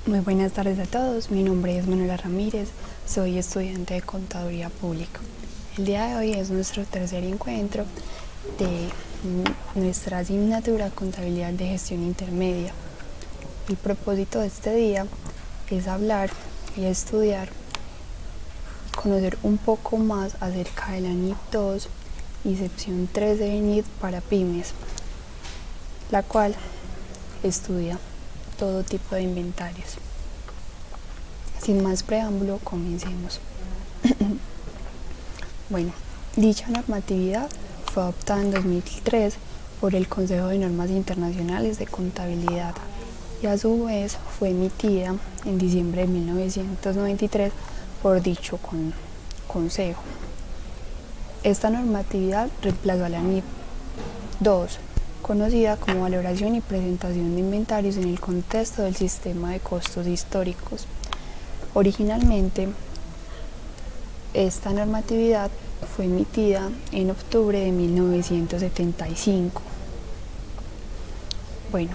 Muy buenas tardes a todos, mi nombre es Manuela Ramírez, soy estudiante de Contaduría Pública. El día de hoy es nuestro tercer encuentro de nuestra asignatura Contabilidad de Gestión Intermedia. El propósito de este día es hablar y estudiar, conocer un poco más acerca de la NIP 2 y sección 3 de NIP para pymes, la cual estudia todo tipo de inventarios. Sin más preámbulo, comencemos. Bueno, dicha normatividad fue adoptada en 2003 por el Consejo de Normas Internacionales de Contabilidad y a su vez fue emitida en diciembre de 1993 por dicho consejo. Esta normatividad reemplazó a la NIP 2, conocida como Valoración y Presentación de Inventarios en el contexto del sistema de costos históricos. Originalmente, esta normatividad fue emitida en octubre de 1975. Bueno,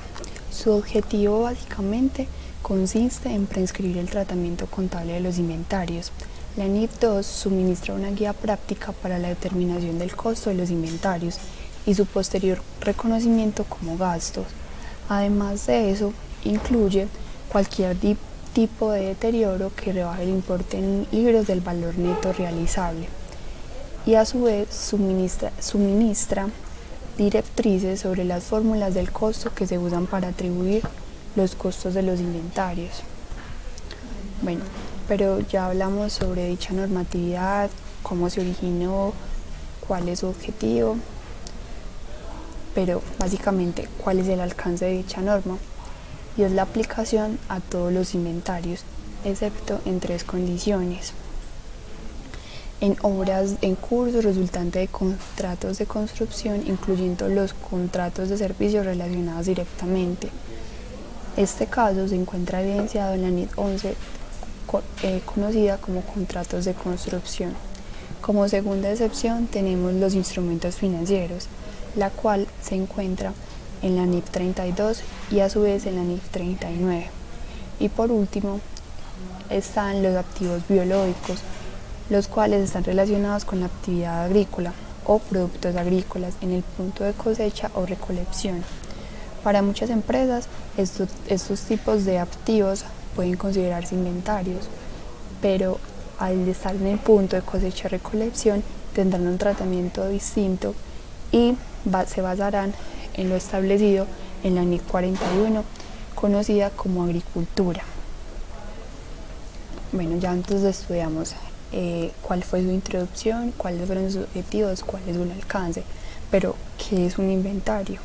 su objetivo básicamente consiste en prescribir el tratamiento contable de los inventarios. La NIP 2 suministra una guía práctica para la determinación del costo de los inventarios y su posterior reconocimiento como gastos. Además de eso, incluye cualquier tipo de deterioro que rebaje el importe en libros del valor neto realizable y a su vez suministra directrices sobre las fórmulas del costo que se usan para atribuir los costos de los inventarios. Bueno, pero ya hablamos sobre dicha normatividad, cómo se originó, cuál es su objetivo, pero básicamente cuál es el alcance de dicha norma, y es la aplicación a todos los inventarios, excepto en 3 condiciones. En obras en curso resultante de contratos de construcción, incluyendo los contratos de servicios relacionados directamente. Este caso se encuentra evidenciado en la NIP 11, conocida como contratos de construcción. Como segunda excepción tenemos los instrumentos financieros, la cual se encuentra en la NIP 32 y a su vez en la NIP 39. Y por último están los activos biológicos, los cuales están relacionados con la actividad agrícola o productos agrícolas en el punto de cosecha o recolección. Para muchas empresas, estos tipos de activos pueden considerarse inventarios, pero al estar en el punto de cosecha o recolección tendrán un tratamiento distinto y se basarán en lo establecido en la NIC 41, conocida como agricultura. Bueno, ya entonces estudiamos cuál fue su introducción, cuáles fueron sus objetivos, cuál es su alcance, pero ¿qué es un inventario?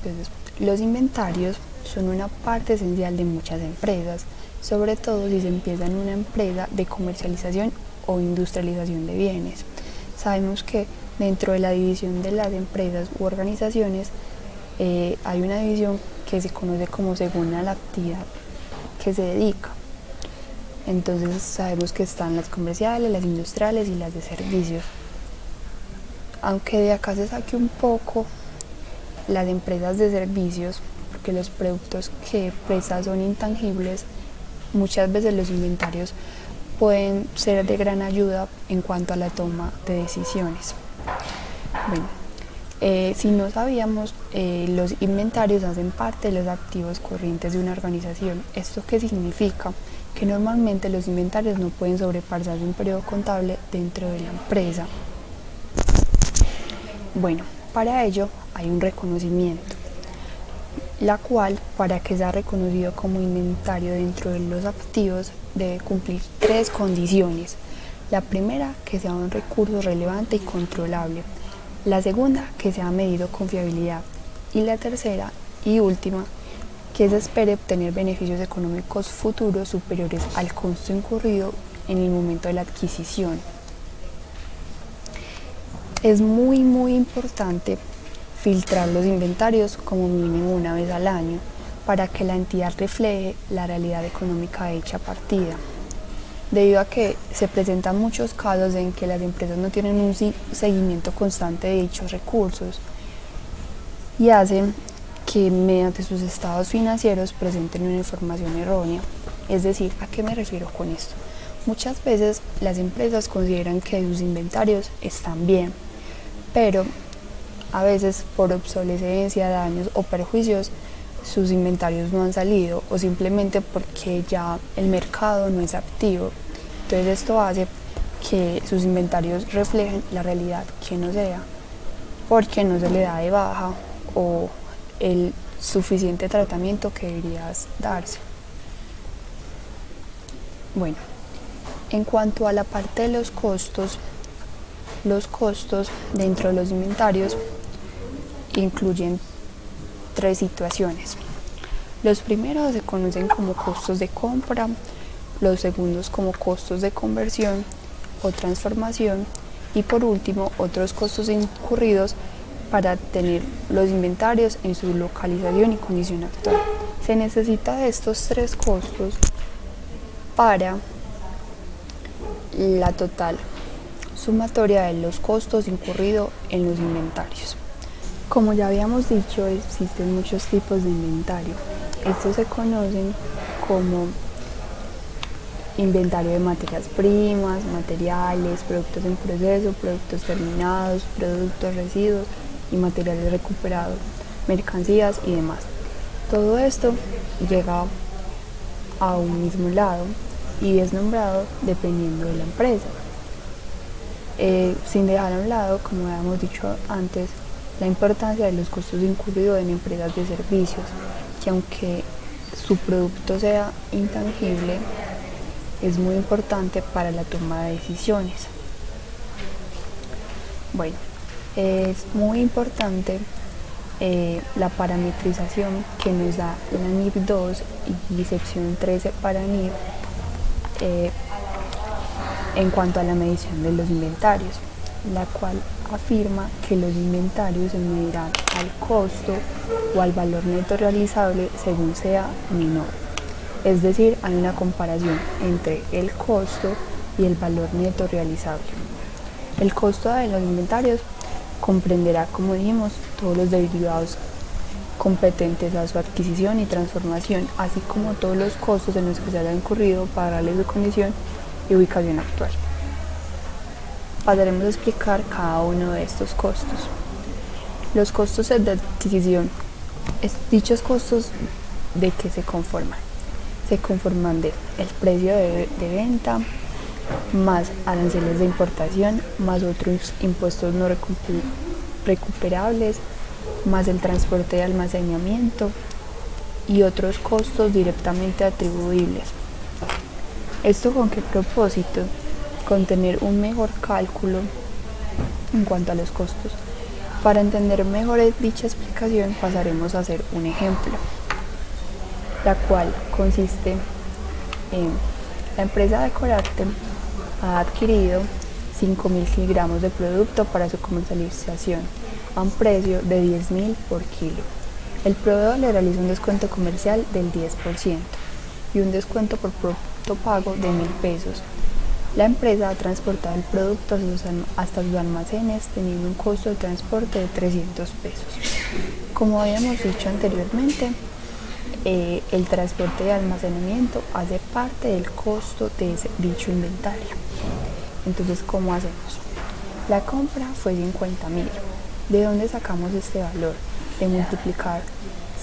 Entonces, los inventarios son una parte esencial de muchas empresas, sobre todo si se empieza en una empresa de comercialización o industrialización de bienes. Sabemos que dentro de la división de las empresas u organizaciones hay una división que se conoce como según a la actividad que se dedica. Entonces sabemos que están las comerciales, las industriales y las de servicios. Aunque de acá se saque un poco las empresas de servicios, porque los productos que prestan son intangibles, muchas veces los inventarios pueden ser de gran ayuda en cuanto a la toma de decisiones. Bueno, si no sabíamos, los inventarios hacen parte de los activos corrientes de una organización. ¿Esto qué significa? Que normalmente los inventarios no pueden sobrepasar un periodo contable dentro de la empresa. Bueno, para ello hay un reconocimiento, la cual, para que sea reconocido como inventario dentro de los activos, debe cumplir 3 condiciones. La primera, que sea un recurso relevante y controlable. La segunda, que sea medido con fiabilidad. Y la tercera y última, que se espere obtener beneficios económicos futuros superiores al costo incurrido en el momento de la adquisición. Es muy importante filtrar los inventarios como mínimo una vez al año para que la entidad refleje la realidad económica de dicha partida. Debido a que se presentan muchos casos en que las empresas no tienen un seguimiento constante de dichos recursos y hacen que mediante sus estados financieros presenten una información errónea. Es decir, ¿a qué me refiero con esto? Muchas veces las empresas consideran que sus inventarios están bien, pero a veces por obsolescencia, daños o perjuicios sus inventarios no han salido, o simplemente porque ya el mercado no es activo. Entonces esto hace que sus inventarios reflejen la realidad que no sea, porque no se le da de baja o el suficiente tratamiento que debería darse. Bueno, en cuanto a la parte de los costos dentro de los inventarios incluyen tres situaciones. Los primeros se conocen como costos de compra, los segundos como costos de conversión o transformación, y por último otros costos incurridos para tener los inventarios en su localización y condición actual. Se necesita de estos tres costos para la total sumatoria de los costos incurridos en los inventarios. Como ya habíamos dicho, existen muchos tipos de inventario. Estos se conocen como inventario de materias primas, materiales, productos en proceso, productos terminados, productos residuos y materiales recuperados, mercancías y demás. Todo esto llega a un mismo lado y es nombrado dependiendo de la empresa. Sin dejar a un lado, como habíamos dicho antes, la importancia de los costos incurridos en empresas de servicios, que aunque su producto sea intangible, es muy importante para la toma de decisiones. Bueno, es muy importante la parametrización que nos da la NIP 2 y sección 13 para NIP en cuanto a la medición de los inventarios, la cual afirma que los inventarios se medirán al costo o al valor neto realizable según sea menor. Es decir, hay una comparación entre el costo y el valor neto realizable. El costo de los inventarios comprenderá, como dijimos, todos los derivados competentes a su adquisición y transformación, así como todos los costos en los que se haya incurrido para darle su condición y ubicación actual. Pasaremos a explicar cada uno de estos costos. Los costos de adquisición. Dichos costos, ¿de qué se conforman? Se conforman de el precio de venta, más aranceles de importación, más otros impuestos no recuperables, más el transporte de almacenamiento y otros costos directamente atribuibles. ¿Esto con qué propósito? Con tener un mejor cálculo en cuanto a los costos. Para entender mejor dicha explicación pasaremos a hacer un ejemplo, la cual consiste en: la empresa Decorarte ha adquirido 5.000 kilogramos de producto para su comercialización a un precio de 10.000 por kilo. El proveedor le realiza un descuento comercial del 10% y un descuento por producto pago de 1.000 pesos. La empresa ha transportado el producto hasta sus almacenes teniendo un costo de transporte de 300 pesos. Como habíamos dicho anteriormente, el transporte de almacenamiento hace parte del costo de dicho inventario. Entonces, ¿cómo hacemos? La compra fue 50.000. ¿De dónde sacamos este valor? De multiplicar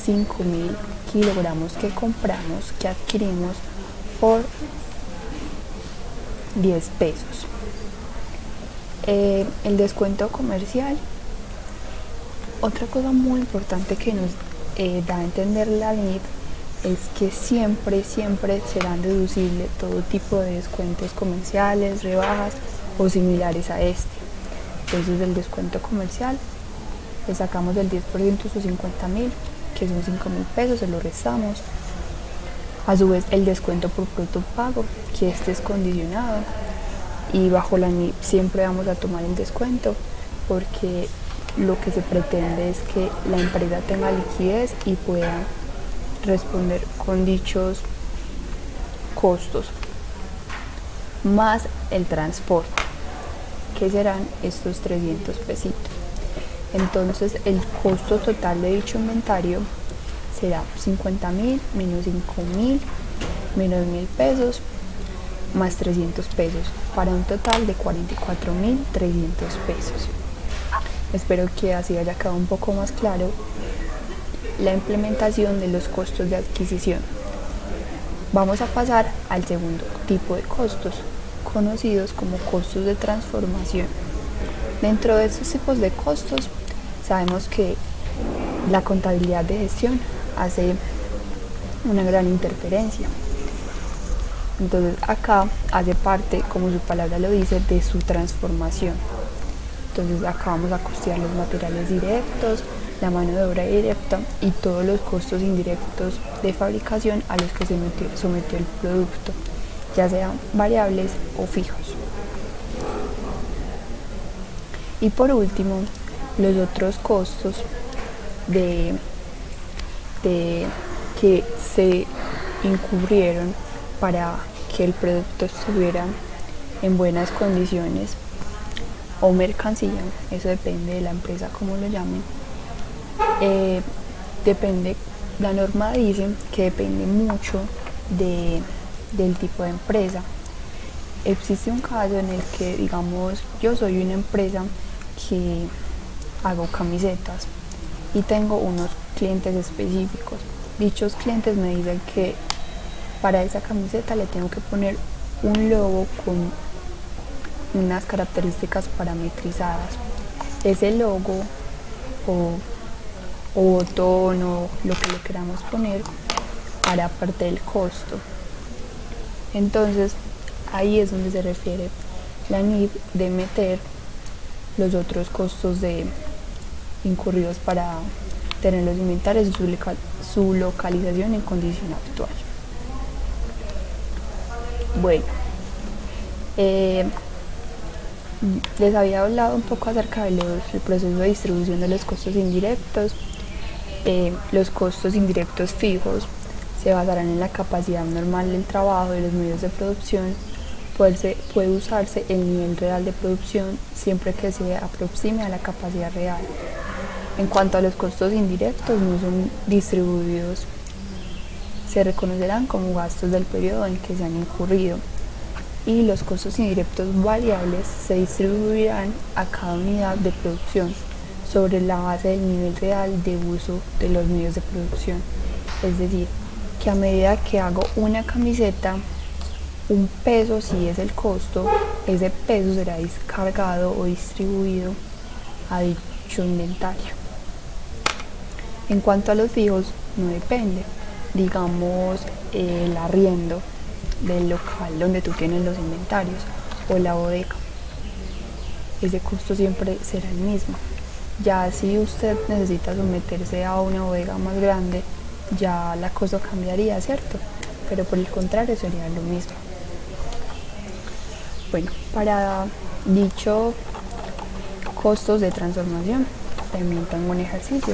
5.000 kilogramos que compramos, que adquirimos, por 10 pesos. El descuento comercial. Otra cosa muy importante que nos da a entender la NIP es que siempre serán deducibles todo tipo de descuentos comerciales, rebajas o similares a este. Entonces, del descuento comercial le sacamos del 10% sus 50.000, que son 5.000 pesos, se lo restamos. A su vez, el descuento por producto pago, que este es condicionado, y bajo la NIP siempre vamos a tomar el descuento porque lo que se pretende es que la empresa tenga liquidez y pueda responder con dichos costos, más el transporte, que serán estos 300 pesitos. Entonces el costo total de dicho inventario será 50.000 menos 5.000 menos 1.000 pesos más 300 pesos, para un total de 44.300 pesos. Espero que así haya quedado un poco más claro la implementación de los costos de adquisición. Vamos a pasar al segundo tipo de costos, conocidos como costos de transformación. Dentro de estos tipos de costos, sabemos que la contabilidad de gestión hace una gran interferencia. Entonces acá hace parte, como su palabra lo dice, de su transformación. Entonces acá vamos a costear los materiales directos, la mano de obra directa y todos los costos indirectos de fabricación a los que se sometió el producto, ya sean variables o fijos. Y por último, los otros costos que se incurrieron para que el producto estuviera en buenas condiciones o mercancía, eso depende de la empresa como lo llamen. La norma dice que depende mucho del tipo de empresa. Existe un caso en el que, digamos, yo soy una empresa que hago camisetas y tengo unos clientes específicos. Dichos clientes me dicen que para esa camiseta le tengo que poner un logo con unas características parametrizadas. Ese logo o botón o lo que le queramos poner hará parte del costo. Entonces ahí es donde se refiere la NIF de meter los otros costos incurridos para tener los inventarios y su localización en condición actual. Bueno, les había hablado un poco acerca del proceso de distribución de los costos indirectos. Los costos indirectos fijos se basarán en la capacidad normal del trabajo de los medios de producción. Puede usarse el nivel real de producción siempre que se aproxime a la capacidad real. En cuanto a los costos indirectos, no son distribuidos, se reconocerán como gastos del periodo en que se han incurrido, y los costos indirectos variables se distribuirán a cada unidad de producción sobre la base del nivel real de uso de los medios de producción. Es decir, que a medida que hago una camiseta, un peso si es el costo, ese peso será descargado o distribuido a dicho inventario. En cuanto a los fijos, no depende. Digamos, el arriendo del local donde tú tienes los inventarios o la bodega, ese costo siempre será el mismo. Ya si usted necesita someterse a una bodega más grande, ya la cosa cambiaría, ¿cierto? Pero por el contrario sería lo mismo. Bueno, para dicho costos de transformación también tengo un ejercicio,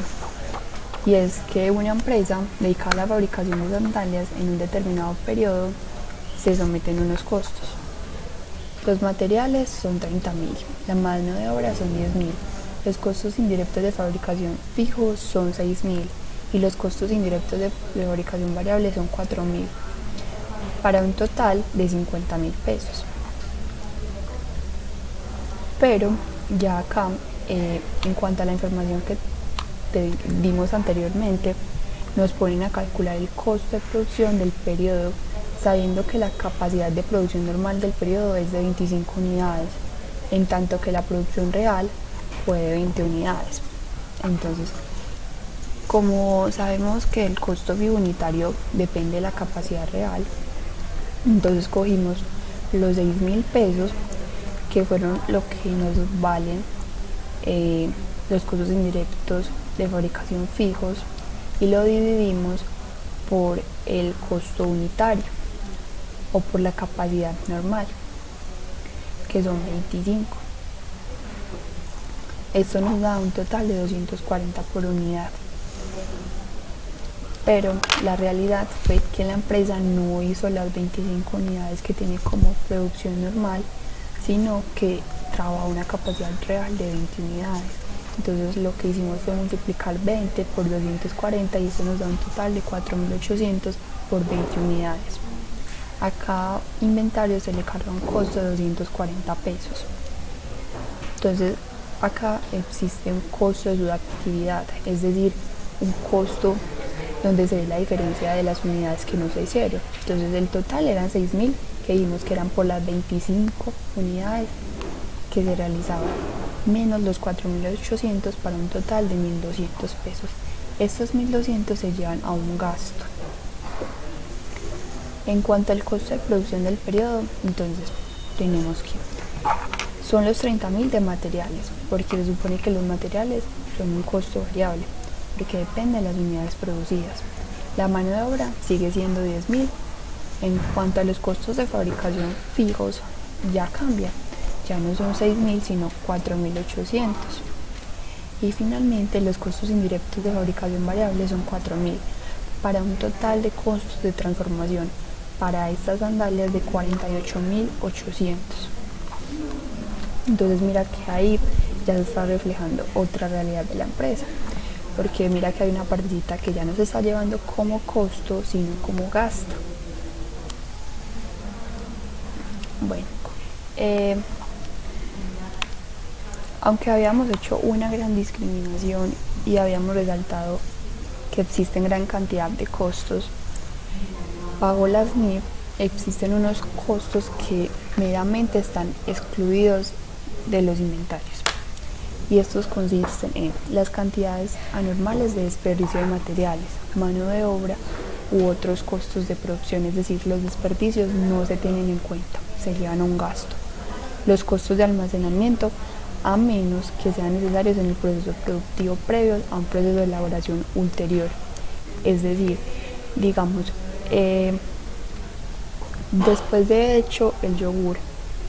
y es que una empresa dedicada a la fabricación de sandalias en un determinado periodo se someten unos costos. Los materiales son 30.000, la mano de obra son 10.000, los costos indirectos de fabricación fijos son 6.000 y los costos indirectos de fabricación variable son 4.000, para un total de 50.000 pesos. Pero ya acá, en cuanto a la información que te dimos anteriormente, nos ponen a calcular el costo de producción del periodo, sabiendo que la capacidad de producción normal del periodo es de 25 unidades, en tanto que la producción real fue de 20 unidades. Entonces, como sabemos que el costo fijo unitario depende de la capacidad real, entonces cogimos los 6.000 pesos, que fueron lo que nos valen los costos indirectos de fabricación fijos, y lo dividimos por el costo unitario o por la capacidad normal, que son 25. Esto nos da un total de 240 por unidad. Pero la realidad fue que la empresa no hizo las 25 unidades que tiene como producción normal, sino que trabajó una capacidad real de 20 unidades. Entonces lo que hicimos fue multiplicar 20 por 240 y eso nos da un total de 4.800 por 20 unidades. A cada inventario se le carga un costo de 240 pesos. Entonces acá existe un costo de subactividad, es decir, un costo donde se ve la diferencia de las unidades que no se hicieron. Entonces el total eran 6.000, que dijimos que eran por las 25 unidades que se realizaban, menos los 4.800 para un total de 1.200 pesos. Estos 1.200 se llevan a un gasto. En cuanto al costo de producción del periodo, entonces tenemos que son los 30.000 de materiales, porque se supone que los materiales son un costo variable, porque depende de las unidades producidas. La mano de obra sigue siendo 10.000. En cuanto a los costos de fabricación fijos, ya cambia, ya no son 6.000 sino 4.800. Y finalmente los costos indirectos de fabricación variable son 4.000, para un total de costos de transformación para estas sandalias de 48.800. Entonces mira que ahí ya se está reflejando otra realidad de la empresa, porque mira que hay una partecita que ya no se está llevando como costo sino como gasto. Bueno, aunque habíamos hecho una gran discriminación y habíamos resaltado que existen gran cantidad de costos, bajo las NIF existen unos costos que meramente están excluidos de los inventarios, y estos consisten en las cantidades anormales de desperdicio de materiales, mano de obra u otros costos de producción, es decir, los desperdicios no se tienen en cuenta, se llevan a un gasto. Los costos de almacenamiento, a menos que sean necesarios en el proceso productivo previo a un proceso de elaboración ulterior, es decir, digamos, después de hecho el yogur,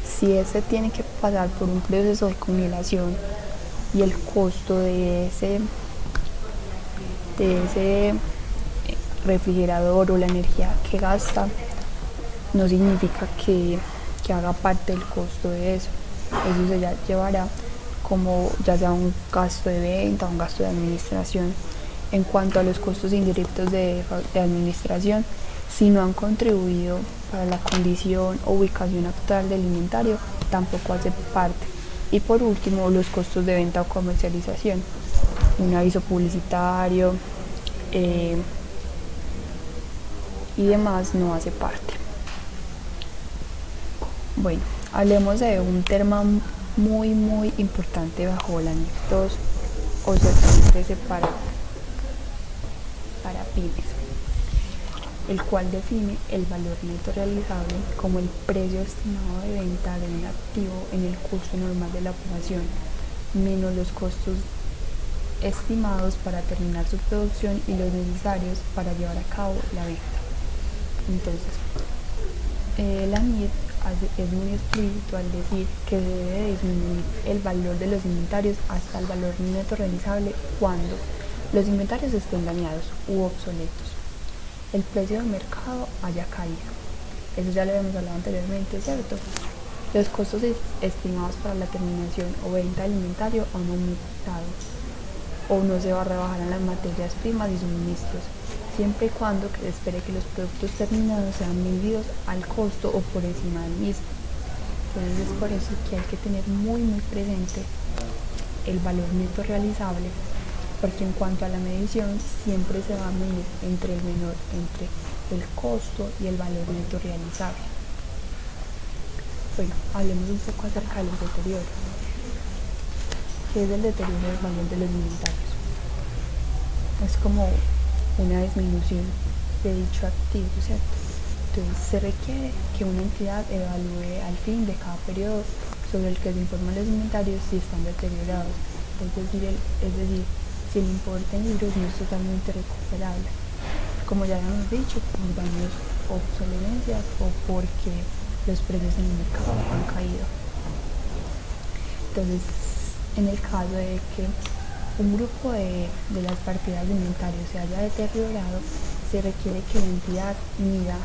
si ese tiene que pasar por un proceso de congelación y el costo de ese refrigerador o la energía que gasta no significa que haga parte del costo de eso. Eso se llevará como ya sea un gasto de venta o un gasto de administración. En cuanto a los costos indirectos de administración, si no han contribuido para la condición o ubicación actual del inventario, tampoco hace parte. Y por último, los costos de venta o comercialización, un aviso publicitario y demás no hace parte. Bueno, hablemos de un tema muy importante bajo la NIF 2 o 13 para pymes, el cual define el valor neto realizable como el precio estimado de venta de un activo en el curso normal de la operación, menos los costos estimados para terminar su producción y los necesarios para llevar a cabo la venta. Entonces, la NIF es muy explícito al decir que se debe disminuir el valor de los inventarios hasta el valor neto realizable cuando los inventarios estén dañados u obsoletos, el precio de mercado haya caído. Eso ya lo habíamos hablado anteriormente, ¿cierto? Los costos estimados para la terminación o venta del inventario han aumentado o no se va a rebajar en las materias primas y suministros, siempre y cuando se espere que los productos terminados sean vendidos al costo o por encima del mismo. Entonces es por eso que hay que tener muy presente el valor neto realizable, porque en cuanto a la medición siempre se va a medir entre el costo y el valor neto realizable. Bueno, hablemos un poco acerca de los deterioros. ¿Qué es el deterioro del valor de los inventarios? Es como una disminución de dicho activo, ¿cierto? Entonces se requiere que una entidad evalúe al fin de cada periodo sobre el que se informan los inventarios si están deteriorados, es decir, si el importe en libros no es totalmente recuperable, como ya habíamos dicho, por daños o obsolescencias o porque los precios en el mercado han caído. Entonces, en el caso de que un grupo de las partidas de inventario se haya deteriorado, se requiere que la entidad mida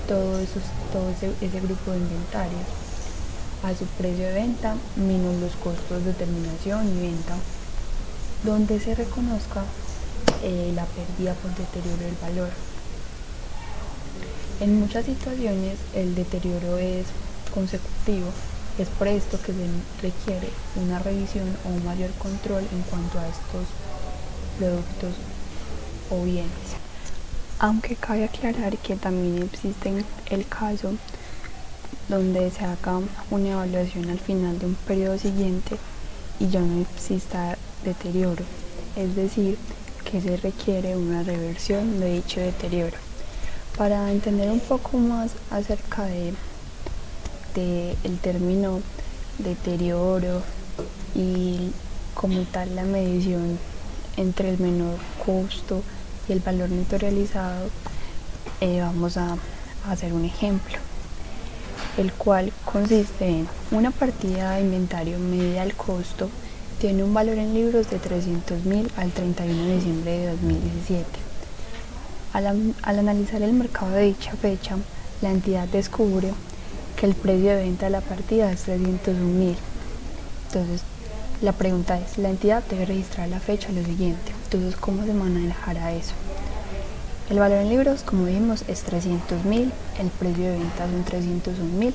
todo ese grupo de inventarios a su precio de venta menos los costos de terminación y venta, donde se reconozca la pérdida por deterioro del valor. En muchas situaciones el deterioro es consecutivo, es por esto que se requiere una revisión o un mayor control en cuanto a estos productos o bienes. Aunque cabe aclarar que también existe el caso donde se haga una evaluación al final de un periodo siguiente y ya no exista deterioro, es decir, que se requiere una reversión de dicho deterioro. Para entender un poco más acerca de el término deterioro y como tal la medición entre el menor costo y el valor neto realizado, vamos a hacer un ejemplo, el cual consiste en una partida de inventario medida al costo tiene un valor en libros de 300.000 al 31 de diciembre de 2017. Al analizar el mercado de dicha fecha, la entidad descubre que el precio de venta de la partida es 301.000. Entonces, la pregunta es, la entidad debe registrar la fecha lo siguiente. Entonces, ¿cómo se manejará eso? El valor en libros, como vimos, es 300.000, el precio de venta son 301.000.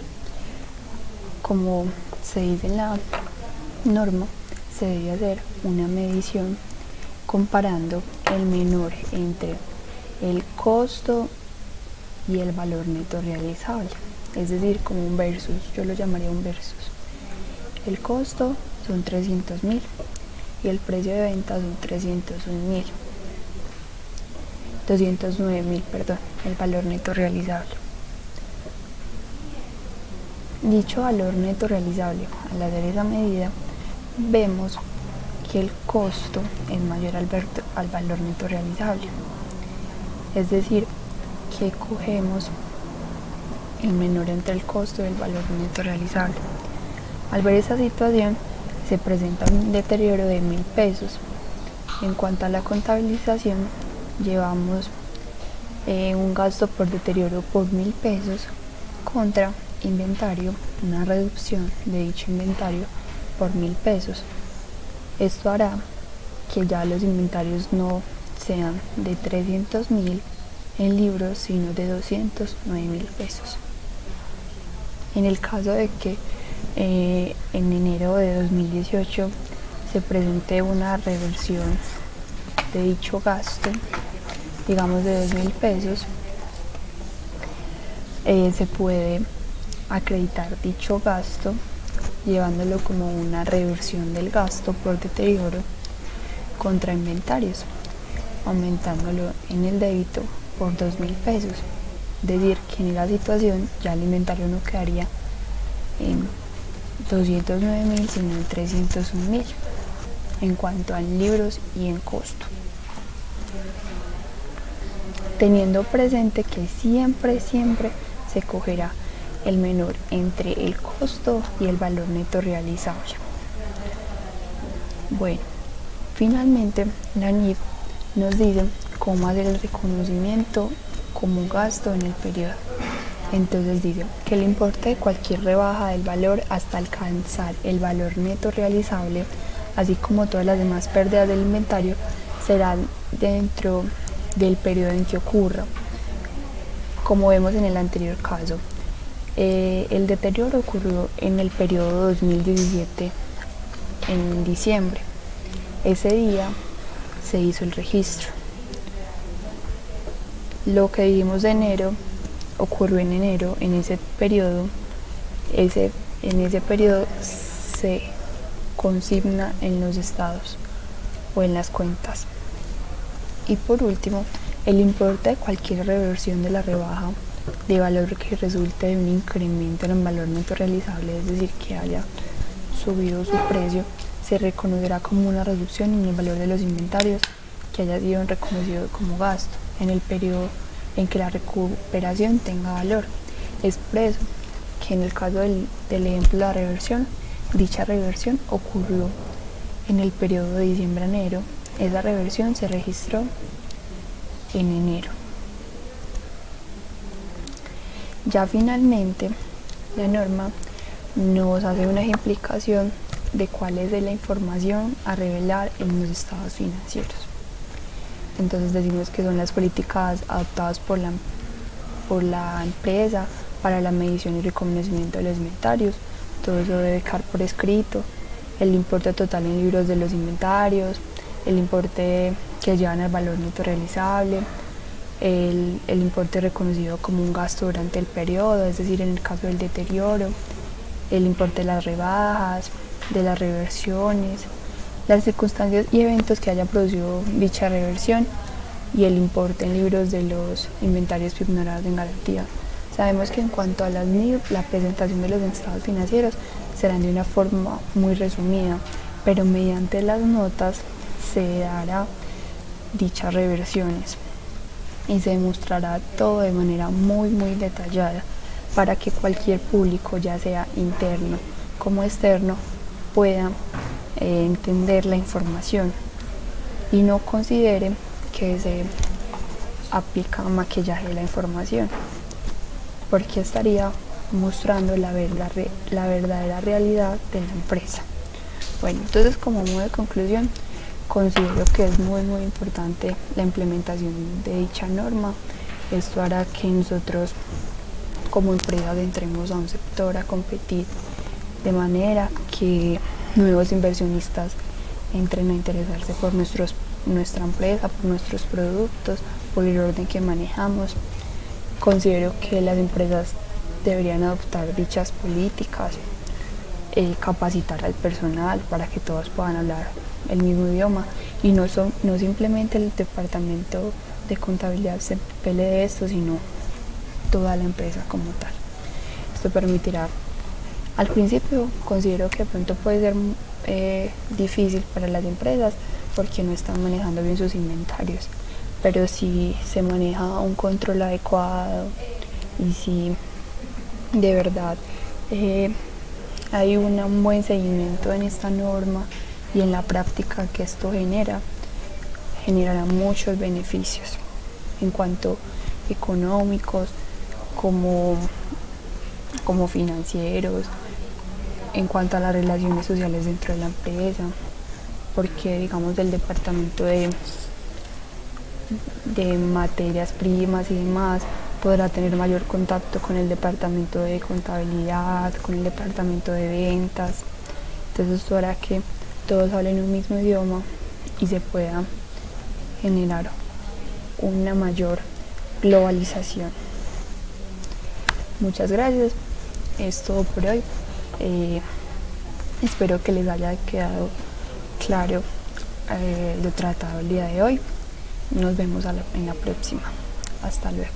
Como se dice en la norma, se debe hacer una medición comparando el menor entre el costo y el valor neto realizable, es decir, como un versus, yo lo llamaría un versus. El costo son 300.000 y el precio de venta son 209.000, el valor neto realizable. Dicho valor neto realizable, al hacer esa medida, vemos que el costo es mayor al valor neto realizable. Es decir, que cogemos el menor entre el costo y el valor neto realizable. Al ver esa situación, se presenta un deterioro de 1.000 pesos. En cuanto a la contabilización, llevamos un gasto por deterioro por 1.000 pesos contra inventario, una reducción de dicho inventario por 1.000 pesos. Esto hará que ya los inventarios no sean de 300.000 en libros, sino de 209.000 pesos. En el caso de que en enero de 2018 se presente una reversión de dicho gasto, digamos de 2.000 pesos, se puede acreditar dicho gasto llevándolo como una reversión del gasto por deterioro contra inventarios, aumentándolo en el débito por 2.000 pesos. Es decir, que en esa situación ya el inventario no quedaría en 209.000 sino en 301.000 en cuanto a libros y en costo. Teniendo presente que siempre se cogerá el menor entre el costo y el valor neto realizable. Bueno, finalmente la NIF nos dice cómo hacer el reconocimiento como un gasto en el periodo. Entonces dice que el importe de cualquier rebaja del valor hasta alcanzar el valor neto realizable, así como todas las demás pérdidas del inventario, serán dentro del periodo en que ocurra. Como vemos en el anterior caso, el deterioro ocurrió en el periodo 2017, en diciembre. Ese día se hizo el registro. Lo que vimos de enero ocurrió en enero. En ese periodo se consigna en los estados o en las cuentas. Y por último, el importe de cualquier reversión de la rebaja de valor que resulte de un incremento en el valor neto realizable, es decir, que haya subido su precio, se reconocerá como una reducción en el valor de los inventarios que haya sido reconocido como gasto en el periodo en que la recuperación tenga valor. Es por eso que en el caso del ejemplo de la reversión, dicha reversión ocurrió en el periodo de diciembre a enero. Esa reversión se registró en enero. Ya finalmente la norma nos hace una ejemplificación de cuál es la información a revelar en los estados financieros. Entonces decimos que son las políticas adoptadas por la empresa para la medición y reconocimiento de los inventarios. Todo eso debe quedar por escrito. El importe total en libros de los inventarios, el importe que llevan al valor neto realizable, el importe reconocido como un gasto durante el periodo, es decir, en el caso del deterioro, el importe de las rebajas, de las reversiones, las circunstancias y eventos que haya producido dicha reversión y el importe en libros de los inventarios ignorados en garantía. Sabemos que en cuanto a las NIF, la presentación de los estados financieros serán de una forma muy resumida, pero mediante las notas se dará dichas reversiones y se demostrará todo de manera muy detallada para que cualquier público, ya sea interno como externo, pueda entender la información y no considere que se aplica maquillaje de la información, porque estaría mostrando la verdadera realidad de la empresa. Bueno, entonces, como modo de conclusión, considero que es muy importante la implementación de dicha norma. Esto hará que nosotros como empresas entremos a un sector a competir, de manera que nuevos inversionistas entren a interesarse por nuestra empresa, por nuestros productos, por el orden que manejamos. Considero que las empresas deberían adoptar dichas políticas, capacitar al personal para que todos puedan hablar el mismo idioma y no simplemente el departamento de contabilidad se pelee de esto, sino toda la empresa como tal. Esto permitirá, al principio considero que de pronto puede ser difícil para las empresas porque no están manejando bien sus inventarios, pero si se maneja un control adecuado y si de verdad hay un buen seguimiento en esta norma y en la práctica que esto generará muchos beneficios en cuanto económicos como financieros, en cuanto a las relaciones sociales dentro de la empresa, porque digamos el departamento de materias primas y demás podrá tener mayor contacto con el departamento de contabilidad, con el departamento de ventas. Entonces esto hará que todos hablen un mismo idioma y se pueda generar una mayor globalización. Muchas gracias, es todo por hoy. Espero que les haya quedado claro lo tratado el día de hoy. Nos vemos en la próxima. Hasta luego.